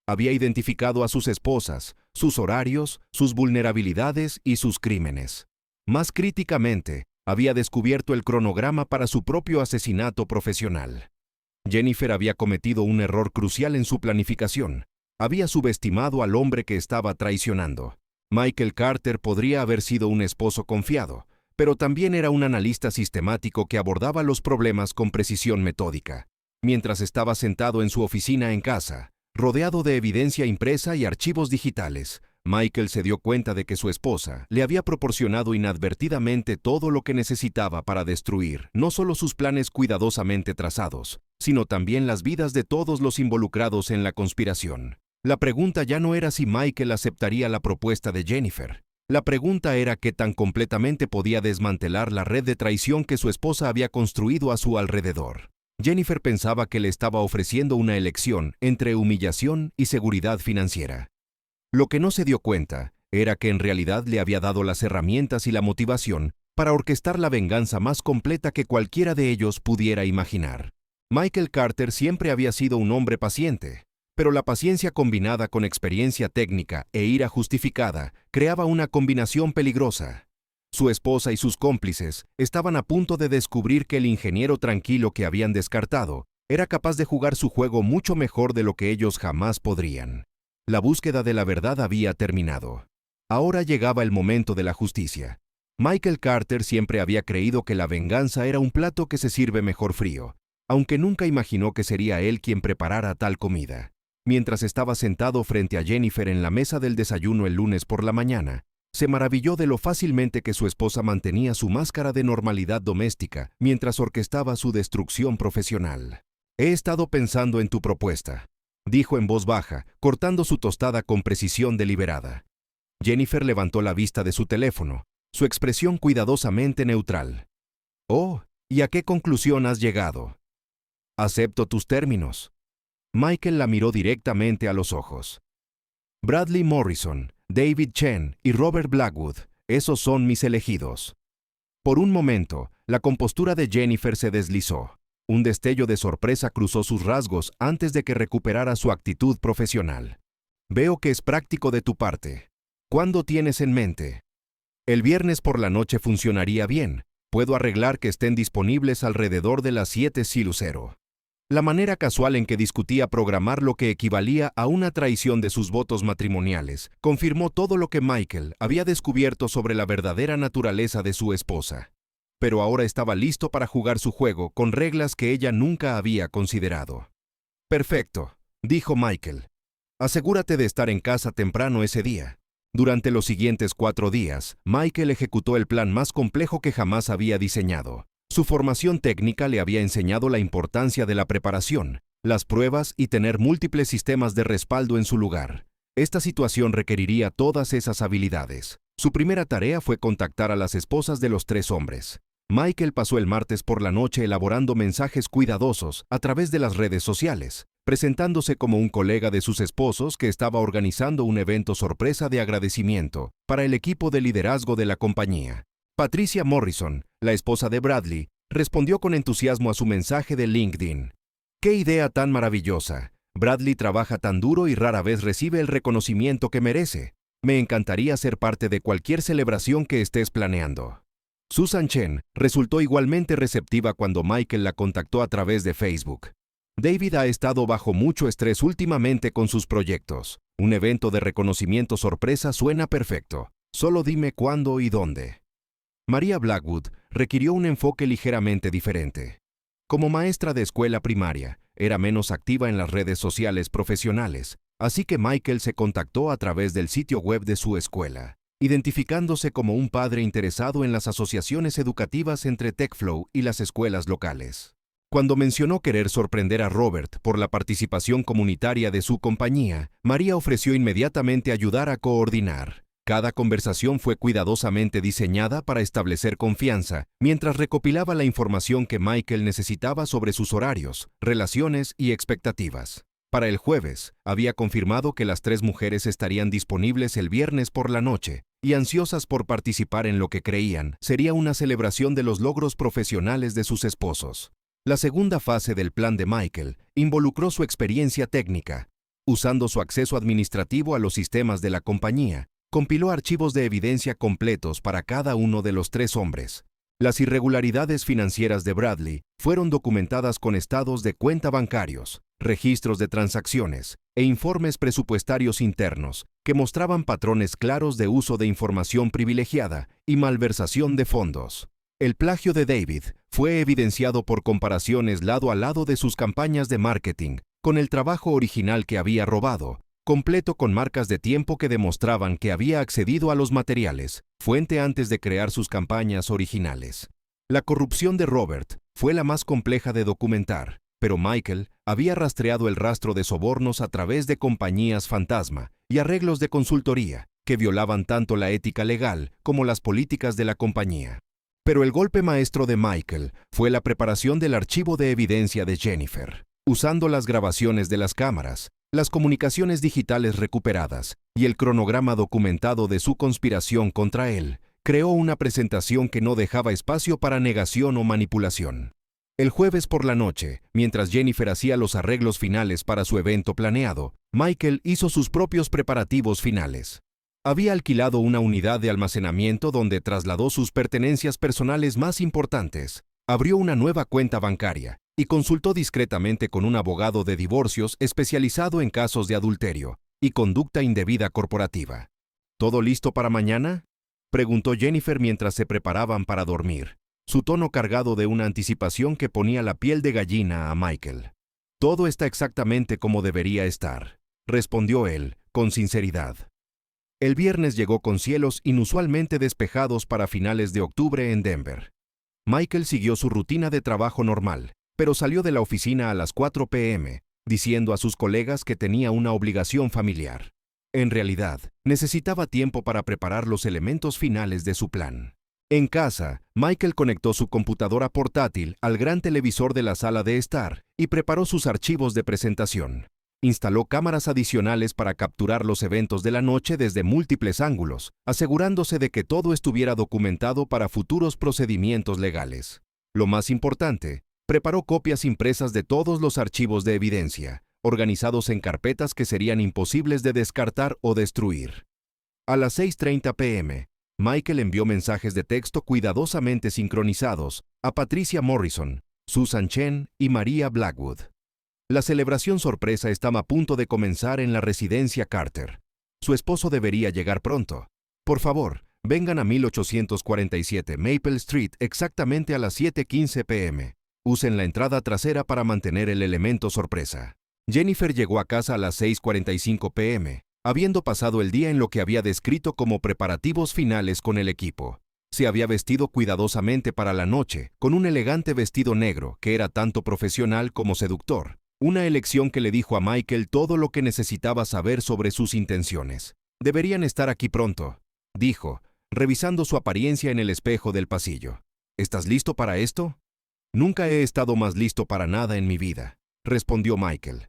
Speaker 1: Había identificado a sus esposas, sus horarios, sus vulnerabilidades y sus crímenes. Más críticamente, había descubierto el cronograma para su propio asesinato profesional. Jennifer había cometido un error crucial en su planificación. Había subestimado al hombre que estaba traicionando. Michael Carter podría haber sido un esposo confiado, pero también era un analista sistemático que abordaba los problemas con precisión metódica. Mientras estaba sentado en su oficina en casa, rodeado de evidencia impresa y archivos digitales, Michael se dio cuenta de que su esposa le había proporcionado inadvertidamente todo lo que necesitaba para destruir no solo sus planes cuidadosamente trazados, sino también las vidas de todos los involucrados en la conspiración. La pregunta ya no era si Michael aceptaría la propuesta de Jennifer. La pregunta era qué tan completamente podía desmantelar la red de traición que su esposa había construido a su alrededor. Jennifer pensaba que le estaba ofreciendo una elección entre humillación y seguridad financiera. Lo que no se dio cuenta era que en realidad le había dado las herramientas y la motivación para orquestar la venganza más completa que cualquiera de ellos pudiera imaginar. Michael Carter siempre había sido un hombre paciente, pero la paciencia combinada con experiencia técnica e ira justificada creaba una combinación peligrosa. Su esposa y sus cómplices estaban a punto de descubrir que el ingeniero tranquilo que habían descartado era capaz de jugar su juego mucho mejor de lo que ellos jamás podrían. La búsqueda de la verdad había terminado. Ahora llegaba el momento de la justicia. Michael Carter siempre había creído que la venganza era un plato que se sirve mejor frío, aunque nunca imaginó que sería él quien preparara tal comida. Mientras estaba sentado frente a Jennifer en la mesa del desayuno el lunes por la mañana, se maravilló de lo fácilmente que su esposa mantenía su máscara de normalidad doméstica mientras orquestaba su destrucción profesional. «He estado pensando en tu propuesta», dijo en voz baja, cortando su tostada con precisión deliberada. Jennifer levantó la vista de su teléfono, su expresión cuidadosamente neutral. «Oh, ¿y a qué conclusión has llegado?» «Acepto tus términos». Michael la miró directamente a los ojos. «Bradley Morrison, David Chen y Robert Blackwood, esos son mis elegidos». Por un momento, la compostura de Jennifer se deslizó. Un destello de sorpresa cruzó sus rasgos antes de que recuperara su actitud profesional. «Veo que es práctico de tu parte. ¿Cuándo tienes en mente?» «El viernes por la noche funcionaría bien. Puedo arreglar que estén disponibles alrededor de las 7:00. La manera casual en que discutía programar lo que equivalía a una traición de sus votos matrimoniales confirmó todo lo que Michael había descubierto sobre la verdadera naturaleza de su esposa. Pero ahora estaba listo para jugar su juego con reglas que ella nunca había considerado. «Perfecto», dijo Michael. «Asegúrate de estar en casa temprano ese día». Durante los siguientes 4 días, Michael ejecutó el plan más complejo que jamás había diseñado. Su formación técnica le había enseñado la importancia de la preparación, las pruebas y tener múltiples sistemas de respaldo en su lugar. Esta situación requeriría todas esas habilidades. Su primera tarea fue contactar a las esposas de los 3 hombres. Michael pasó el martes por la noche elaborando mensajes cuidadosos a través de las redes sociales, presentándose como un colega de sus esposos que estaba organizando un evento sorpresa de agradecimiento para el equipo de liderazgo de la compañía. Patricia Morrison, la esposa de Bradley, respondió con entusiasmo a su mensaje de LinkedIn. «¡Qué idea tan maravillosa! Bradley trabaja tan duro y rara vez recibe el reconocimiento que merece. Me encantaría ser parte de cualquier celebración que estés planeando». Susan Chen resultó igualmente receptiva cuando Michael la contactó a través de Facebook. «David ha estado bajo mucho estrés últimamente con sus proyectos. Un evento de reconocimiento sorpresa suena perfecto. Solo dime cuándo y dónde». Maria Blackwood requirió un enfoque ligeramente diferente. Como maestra de escuela primaria, era menos activa en las redes sociales profesionales, así que Michael se contactó a través del sitio web de su escuela, identificándose como un padre interesado en las asociaciones educativas entre TechFlow y las escuelas locales. Cuando mencionó querer sorprender a Robert por la participación comunitaria de su compañía, María ofreció inmediatamente ayudar a coordinar. Cada conversación fue cuidadosamente diseñada para establecer confianza, mientras recopilaba la información que Michael necesitaba sobre sus horarios, relaciones y expectativas. Para el jueves, había confirmado que las 3 mujeres estarían disponibles el viernes por la noche y ansiosas por participar en lo que creían sería una celebración de los logros profesionales de sus esposos. La segunda fase del plan de Michael involucró su experiencia técnica. Usando su acceso administrativo a los sistemas de la compañía, compiló archivos de evidencia completos para cada uno de los 3 hombres. Las irregularidades financieras de Bradley fueron documentadas con estados de cuenta bancarios, registros de transacciones e informes presupuestarios internos que mostraban patrones claros de uso de información privilegiada y malversación de fondos. El plagio de David fue evidenciado por comparaciones lado a lado de sus campañas de marketing con el trabajo original que había robado, completo con marcas de tiempo que demostraban que había accedido a los materiales, fuente antes de crear sus campañas originales. La corrupción de Robert fue la más compleja de documentar, pero Michael había rastreado el rastro de sobornos a través de compañías fantasma y arreglos de consultoría que violaban tanto la ética legal como las políticas de la compañía. Pero el golpe maestro de Michael fue la preparación del archivo de evidencia de Jennifer. Usando las grabaciones de las cámaras, las comunicaciones digitales recuperadas y el cronograma documentado de su conspiración contra él, creó una presentación que no dejaba espacio para negación o manipulación. El jueves por la noche, mientras Jennifer hacía los arreglos finales para su evento planeado, Michael hizo sus propios preparativos finales. Había alquilado una unidad de almacenamiento donde trasladó sus pertenencias personales más importantes, abrió una nueva cuenta bancaria y consultó discretamente con un abogado de divorcios especializado en casos de adulterio y conducta indebida corporativa. ¿Todo listo para mañana?, preguntó Jennifer mientras se preparaban para dormir, su tono cargado de una anticipación que ponía la piel de gallina a Michael. «Todo está exactamente como debería estar», respondió él, con sinceridad. El viernes llegó con cielos inusualmente despejados para finales de octubre en Denver. Michael siguió su rutina de trabajo normal, pero salió de la oficina a las 4 p.m., diciendo a sus colegas que tenía una obligación familiar. En realidad, necesitaba tiempo para preparar los elementos finales de su plan. En casa, Michael conectó su computadora portátil al gran televisor de la sala de estar y preparó sus archivos de presentación. Instaló cámaras adicionales para capturar los eventos de la noche desde múltiples ángulos, asegurándose de que todo estuviera documentado para futuros procedimientos legales. Lo más importante, preparó copias impresas de todos los archivos de evidencia, organizados en carpetas que serían imposibles de descartar o destruir. A las 6:30 p.m., Michael envió mensajes de texto cuidadosamente sincronizados a Patricia Morrison, Susan Chen y Maria Blackwood. La celebración sorpresa estaba a punto de comenzar en la residencia Carter. Su esposo debería llegar pronto. Por favor, vengan a 1847 Maple Street exactamente a las 7:15 p.m. Usen la entrada trasera para mantener el elemento sorpresa. Jennifer llegó a casa a las 6:45 p.m., habiendo pasado el día en lo que había descrito como preparativos finales con el equipo. Se había vestido cuidadosamente para la noche, con un elegante vestido negro que era tanto profesional como seductor. Una elección que le dijo a Michael todo lo que necesitaba saber sobre sus intenciones. «Deberían estar aquí pronto», dijo, revisando su apariencia en el espejo del pasillo. «¿Estás listo para esto?» «Nunca he estado más listo para nada en mi vida», respondió Michael.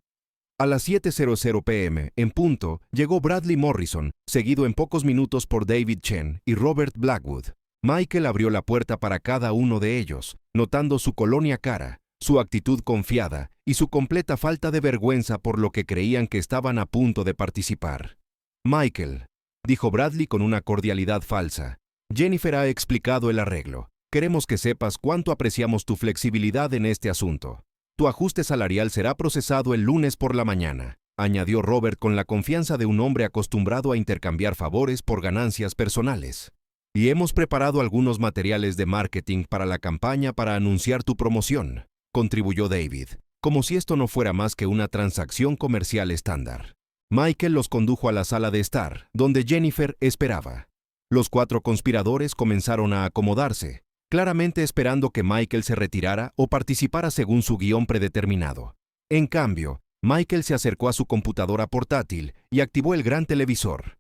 Speaker 1: A las 7:00 p.m., en punto, llegó Bradley Morrison, seguido en pocos minutos por David Chen y Robert Blackwood. Michael abrió la puerta para cada uno de ellos, notando su colonia cara, su actitud confiada y su completa falta de vergüenza por lo que creían que estaban a punto de participar. «Michael», dijo Bradley con una cordialidad falsa, «Jennifer ha explicado el arreglo. Queremos que sepas cuánto apreciamos tu flexibilidad en este asunto. Tu ajuste salarial será procesado el lunes por la mañana», añadió Robert con la confianza de un hombre acostumbrado a intercambiar favores por ganancias personales. «Y hemos preparado algunos materiales de marketing para la campaña para anunciar tu promoción», contribuyó David, como si esto no fuera más que una transacción comercial estándar. Michael los condujo a la sala de estar, donde Jennifer esperaba. Los 4 conspiradores comenzaron a acomodarse, claramente esperando que Michael se retirara o participara según su guión predeterminado. En cambio, Michael se acercó a su computadora portátil y activó el gran televisor.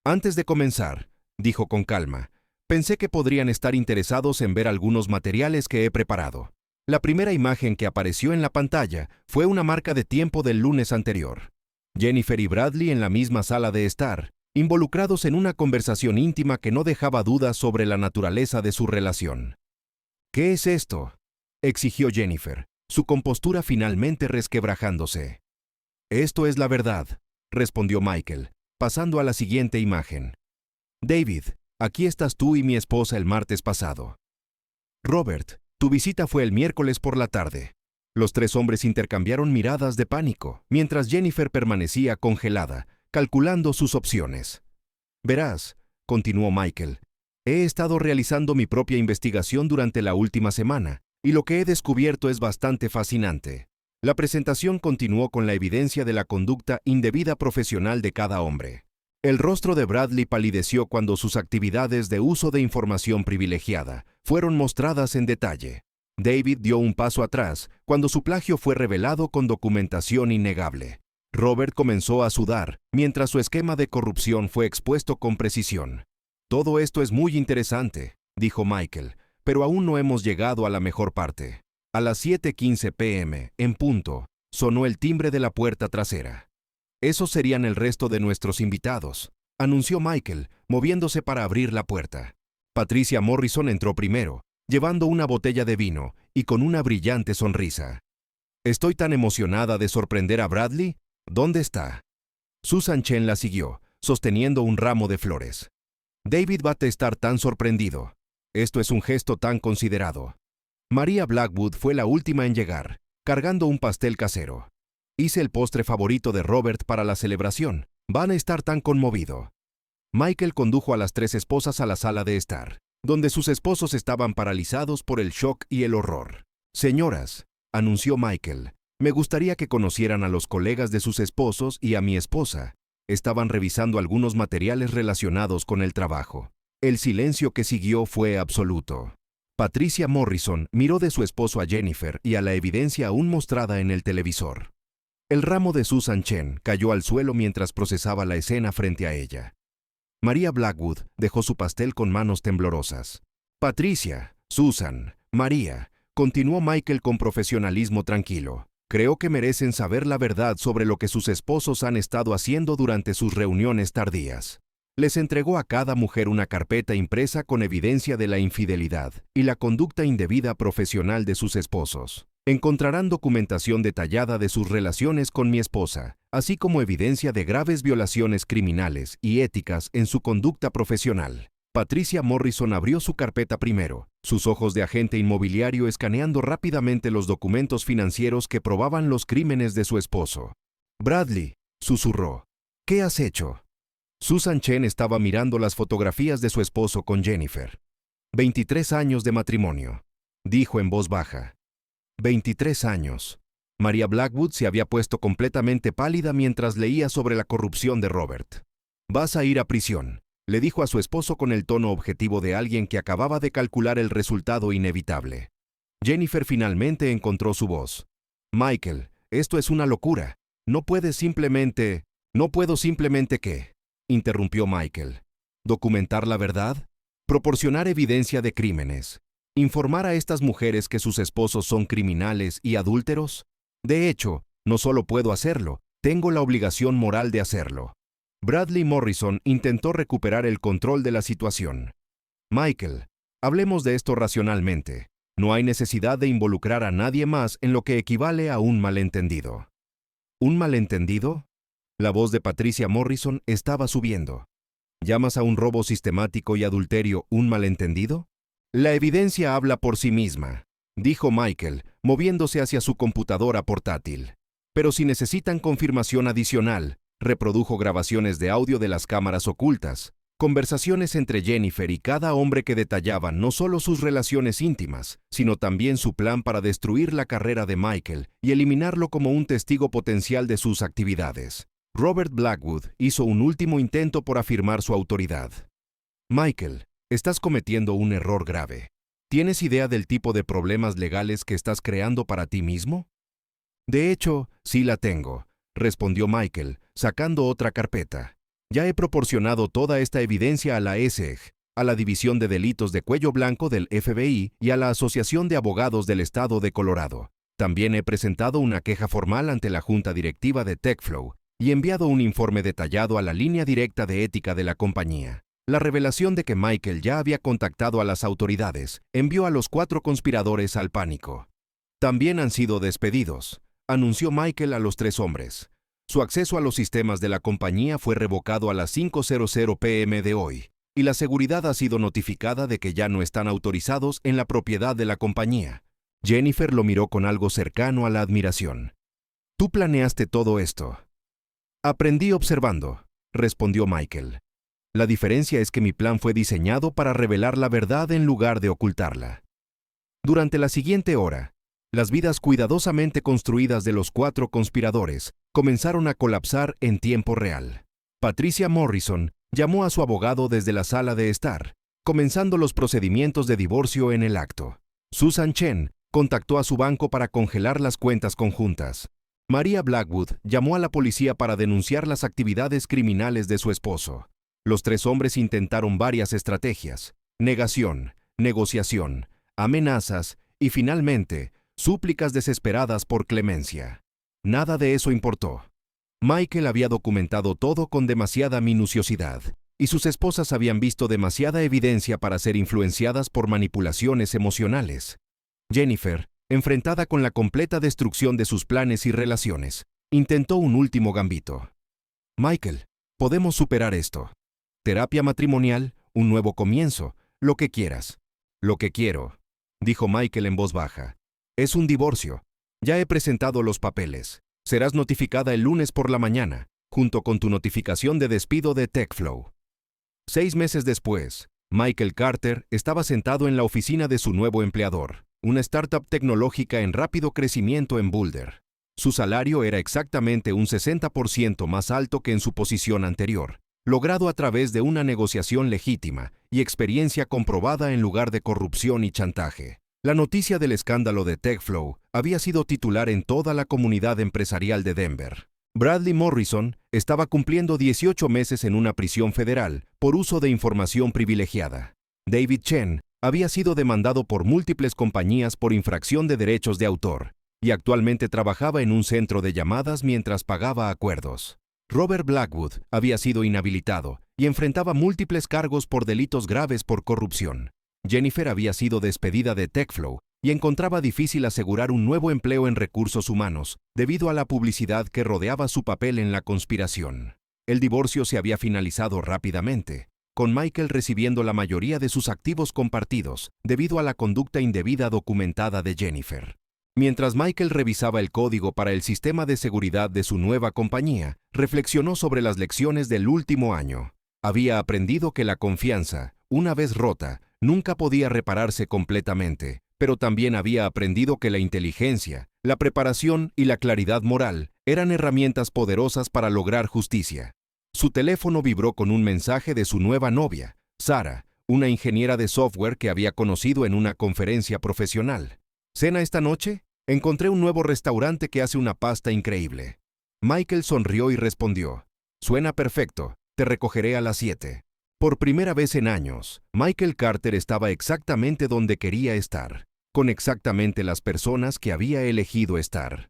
Speaker 1: «Antes de comenzar», dijo con calma, «pensé que podrían estar interesados en ver algunos materiales que he preparado». La primera imagen que apareció en la pantalla fue una marca de tiempo del lunes anterior. Jennifer y Bradley en la misma sala de estar, involucrados en una conversación íntima que no dejaba dudas sobre la naturaleza de su relación. «¿Qué es esto?», exigió Jennifer, su compostura finalmente resquebrajándose. «Esto es la verdad», respondió Michael, pasando a la siguiente imagen. «David, aquí estás tú y mi esposa el martes pasado. Robert, tu visita fue el miércoles por la tarde». Los 3 hombres intercambiaron miradas de pánico, mientras Jennifer permanecía congelada, calculando sus opciones. «Verás», continuó Michael, «he estado realizando mi propia investigación durante la última semana, y lo que he descubierto es bastante fascinante». La presentación continuó con la evidencia de la conducta indebida profesional de cada hombre. El rostro de Bradley palideció cuando sus actividades de uso de información privilegiada fueron mostradas en detalle. David dio un paso atrás cuando su plagio fue revelado con documentación innegable. Robert comenzó a sudar mientras su esquema de corrupción fue expuesto con precisión. «Todo esto es muy interesante», dijo Michael, «pero aún no hemos llegado a la mejor parte». A las 7:15 p.m., en punto, sonó el timbre de la puerta trasera. «Esos serían el resto de nuestros invitados», anunció Michael, moviéndose para abrir la puerta. Patricia Morrison entró primero, llevando una botella de vino y con una brillante sonrisa. «Estoy tan emocionada de sorprender a Bradley. ¿Dónde está?». Susan Chen la siguió, sosteniendo un ramo de flores. «David va a estar tan sorprendido. Esto es un gesto tan considerado». María Blackwood fue la última en llegar, cargando un pastel casero. «Hice el postre favorito de Robert para la celebración. Van a estar tan conmovido». Michael condujo a las 3 esposas a la sala de estar, donde sus esposos estaban paralizados por el shock y el horror. «Señoras», anunció Michael, «me gustaría que conocieran a los colegas de sus esposos y a mi esposa». Estaban revisando algunos materiales relacionados con el trabajo. El silencio que siguió fue absoluto. Patricia Morrison miró de su esposo a Jennifer y a la evidencia aún mostrada en el televisor. El ramo de Susan Chen cayó al suelo mientras procesaba la escena frente a ella. María Blackwood dejó su pastel con manos temblorosas. «Patricia, Susan, María», continuó Michael con profesionalismo tranquilo, «creo que merecen saber la verdad sobre lo que sus esposos han estado haciendo durante sus reuniones tardías». Les entregó a cada mujer una carpeta impresa con evidencia de la infidelidad y la conducta indebida profesional de sus esposos. Encontrarán documentación detallada de sus relaciones con mi esposa, así como evidencia de graves violaciones criminales y éticas en su conducta profesional. Patricia Morrison abrió su carpeta primero, sus ojos de agente inmobiliario escaneando rápidamente los documentos financieros que probaban los crímenes de su esposo. «Bradley», susurró, «¿qué has hecho?» Susan Chen estaba mirando las fotografías de su esposo con Jennifer. 23 años de matrimonio, dijo en voz baja. 23 años. María Blackwood se había puesto completamente pálida mientras leía sobre la corrupción de Robert. «Vas a ir a prisión», le dijo a su esposo con el tono objetivo de alguien que acababa de calcular el resultado inevitable. Jennifer finalmente encontró su voz. «Michael, esto es una locura. No puedo simplemente ¿qué?», interrumpió Michael. «¿Documentar la verdad? ¿Proporcionar evidencia de crímenes? ¿Informar a estas mujeres que sus esposos son criminales y adúlteros? De hecho, no solo puedo hacerlo, tengo la obligación moral de hacerlo». Bradley Morrison intentó recuperar el control de la situación. «Michael, hablemos de esto racionalmente. No hay necesidad de involucrar a nadie más en lo que equivale a un malentendido». «¿Un malentendido?». La voz de Patricia Morrison estaba subiendo. «¿Llamas a un robo sistemático y adulterio un malentendido?». «La evidencia habla por sí misma», dijo Michael, moviéndose hacia su computadora portátil. «Pero si necesitan confirmación adicional», reprodujo grabaciones de audio de las cámaras ocultas, conversaciones entre Jennifer y cada hombre que detallaban no solo sus relaciones íntimas, sino también su plan para destruir la carrera de Michael y eliminarlo como un testigo potencial de sus actividades. Robert Blackwood hizo un último intento por afirmar su autoridad. «Michael, estás cometiendo un error grave. ¿Tienes idea del tipo de problemas legales que estás creando para ti mismo?». «De hecho, sí la tengo», respondió Michael, sacando otra carpeta. «Ya he proporcionado toda esta evidencia a la SEG, a la División de Delitos de Cuello Blanco del FBI y a la Asociación de Abogados del Estado de Colorado. También he presentado una queja formal ante la Junta Directiva de TechFlow y enviado un informe detallado a la línea directa de ética de la compañía». La revelación de que Michael ya había contactado a las autoridades envió a los 4 conspiradores al pánico. «También han sido despedidos», anunció Michael a los 3 hombres. Su acceso a los sistemas de la compañía fue revocado a las 5:00 p.m. de hoy, y la seguridad ha sido notificada de que ya no están autorizados en la propiedad de la compañía. Jennifer lo miró con algo cercano a la admiración. «¿Tú planeaste todo esto?». «Aprendí observando», respondió Michael. «La diferencia es que mi plan fue diseñado para revelar la verdad en lugar de ocultarla». Durante la siguiente hora, las vidas cuidadosamente construidas de los 4 conspiradores comenzaron a colapsar en tiempo real. Patricia Morrison llamó a su abogado desde la sala de estar, comenzando los procedimientos de divorcio en el acto. Susan Chen contactó a su banco para congelar las cuentas conjuntas. María Blackwood llamó a la policía para denunciar las actividades criminales de su esposo. Los 3 hombres intentaron varias estrategias: negación, negociación, amenazas y, finalmente, súplicas desesperadas por clemencia. Nada de eso importó. Michael había documentado todo con demasiada minuciosidad, y sus esposas habían visto demasiada evidencia para ser influenciadas por manipulaciones emocionales. Jennifer, enfrentada con la completa destrucción de sus planes y relaciones, intentó un último gambito. «Michael, podemos superar esto. Terapia matrimonial, un nuevo comienzo, lo que quieras». «Lo que quiero», dijo Michael en voz baja, «es un divorcio. Ya he presentado los papeles. Serás notificada el lunes por la mañana, junto con tu notificación de despido de TechFlow». 6 meses después, Michael Carter estaba sentado en la oficina de su nuevo empleador, una startup tecnológica en rápido crecimiento en Boulder. Su salario era exactamente un 60% más alto que en su posición anterior, logrado a través de una negociación legítima y experiencia comprobada en lugar de corrupción y chantaje. La noticia del escándalo de TechFlow había sido titular en toda la comunidad empresarial de Denver. Bradley Morrison estaba cumpliendo 18 meses en una prisión federal por uso de información privilegiada. David Chen había sido demandado por múltiples compañías por infracción de derechos de autor y actualmente trabajaba en un centro de llamadas mientras pagaba acuerdos. Robert Blackwood había sido inhabilitado y enfrentaba múltiples cargos por delitos graves por corrupción. Jennifer había sido despedida de TechFlow y encontraba difícil asegurar un nuevo empleo en recursos humanos debido a la publicidad que rodeaba su papel en la conspiración. El divorcio se había finalizado rápidamente. con Michael recibiendo la mayoría de sus activos compartidos debido a la conducta indebida documentada de Jennifer. Mientras Michael revisaba el código para el sistema de seguridad de su nueva compañía, reflexionó sobre las lecciones del último año. Había aprendido que la confianza, una vez rota, nunca podía repararse completamente, pero también había aprendido que la inteligencia, la preparación y la claridad moral eran herramientas poderosas para lograr justicia. Su teléfono vibró con un mensaje de su nueva novia, Sarah, una ingeniera de software que había conocido en una conferencia profesional. ¿Cena esta noche? Encontré un nuevo restaurante que hace una pasta increíble. Michael sonrió y respondió, «Suena perfecto, te recogeré a las 7». Por primera vez en años, Michael Carter estaba exactamente donde quería estar, con exactamente las personas que había elegido estar.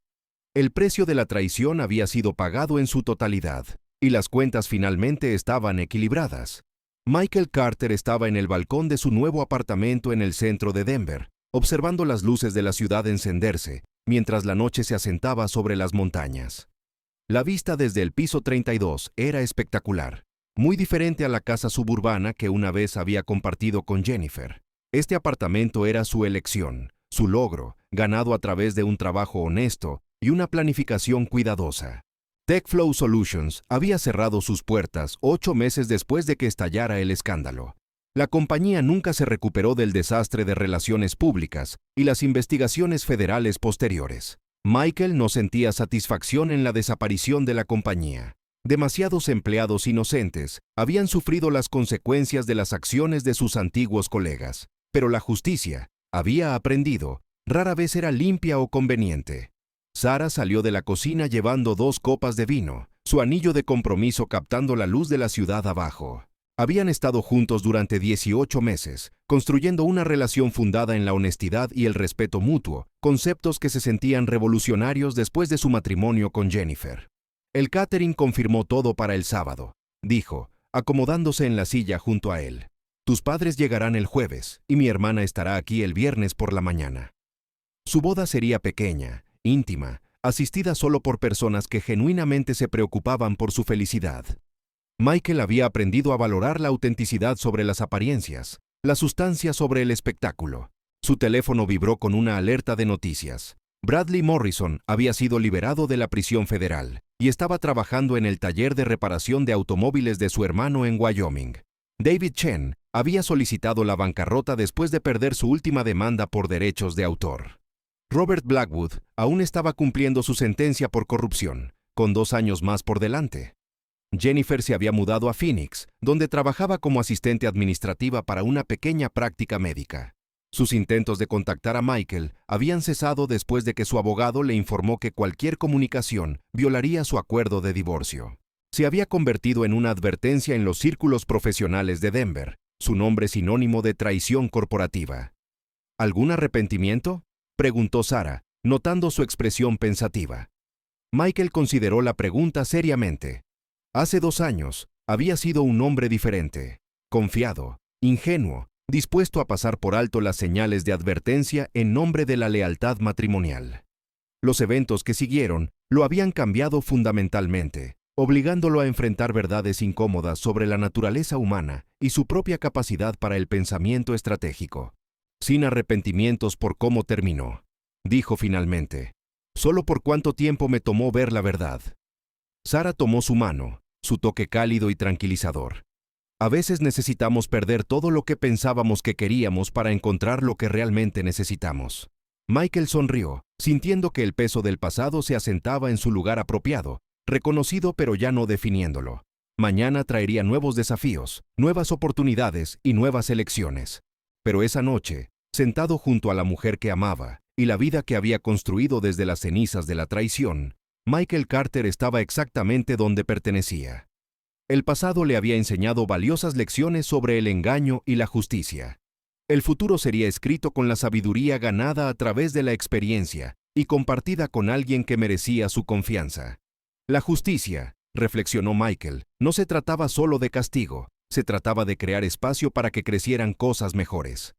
Speaker 1: El precio de la traición había sido pagado en su totalidad, y las cuentas finalmente estaban equilibradas. Michael Carter estaba en el balcón de su nuevo apartamento en el centro de Denver, observando las luces de la ciudad encenderse, mientras la noche se asentaba sobre las montañas. La vista desde el piso 32 era espectacular, muy diferente a la casa suburbana que una vez había compartido con Jennifer. Este apartamento era su elección, su logro, ganado a través de un trabajo honesto y una planificación cuidadosa. TechFlow Solutions había cerrado sus puertas 8 meses después de que estallara el escándalo. La compañía nunca se recuperó del desastre de relaciones públicas y las investigaciones federales posteriores. Michael no sentía satisfacción en la desaparición de la compañía. Demasiados empleados inocentes habían sufrido las consecuencias de las acciones de sus antiguos colegas, pero la justicia, había aprendido, rara vez era limpia o conveniente. Sarah salió de la cocina llevando 2 copas de vino, su anillo de compromiso captando la luz de la ciudad abajo. Habían estado juntos durante 18 meses, construyendo una relación fundada en la honestidad y el respeto mutuo, conceptos que se sentían revolucionarios después de su matrimonio con Jennifer. El catering confirmó todo para el sábado, dijo, acomodándose en la silla junto a él. Tus padres llegarán el jueves, y mi hermana estará aquí el viernes por la mañana. Su boda sería pequeña, íntima, asistida solo por personas que genuinamente se preocupaban por su felicidad. Michael había aprendido a valorar la autenticidad sobre las apariencias, la sustancia sobre el espectáculo. Su teléfono vibró con una alerta de noticias. Bradley Morrison había sido liberado de la prisión federal y estaba trabajando en el taller de reparación de automóviles de su hermano en Wyoming. David Chen había solicitado la bancarrota después de perder su última demanda por derechos de autor. Robert Blackwood aún estaba cumpliendo su sentencia por corrupción, con 2 años más por delante. Jennifer se había mudado a Phoenix, donde trabajaba como asistente administrativa para una pequeña práctica médica. Sus intentos de contactar a Michael habían cesado después de que su abogado le informó que cualquier comunicación violaría su acuerdo de divorcio. Se había convertido en una advertencia en los círculos profesionales de Denver, su nombre sinónimo de traición corporativa. ¿Algún arrepentimiento?, preguntó Sarah, notando su expresión pensativa. Michael consideró la pregunta seriamente. Hace 2 años, había sido un hombre diferente, confiado, ingenuo, dispuesto a pasar por alto las señales de advertencia en nombre de la lealtad matrimonial. Los eventos que siguieron lo habían cambiado fundamentalmente, obligándolo a enfrentar verdades incómodas sobre la naturaleza humana y su propia capacidad para el pensamiento estratégico. Sin arrepentimientos por cómo terminó, dijo finalmente. Solo por cuánto tiempo me tomó ver la verdad. Sarah tomó su mano, su toque cálido y tranquilizador. A veces necesitamos perder todo lo que pensábamos que queríamos para encontrar lo que realmente necesitamos. Michael sonrió, sintiendo que el peso del pasado se asentaba en su lugar apropiado, reconocido pero ya no definiéndolo. Mañana traería nuevos desafíos, nuevas oportunidades y nuevas elecciones. Pero esa noche, sentado junto a la mujer que amaba y la vida que había construido desde las cenizas de la traición, Michael Carter estaba exactamente donde pertenecía. El pasado le había enseñado valiosas lecciones sobre el engaño y la justicia. El futuro sería escrito con la sabiduría ganada a través de la experiencia y compartida con alguien que merecía su confianza. La justicia, reflexionó Michael, no se trataba solo de castigo, se trataba de crear espacio para que crecieran cosas mejores.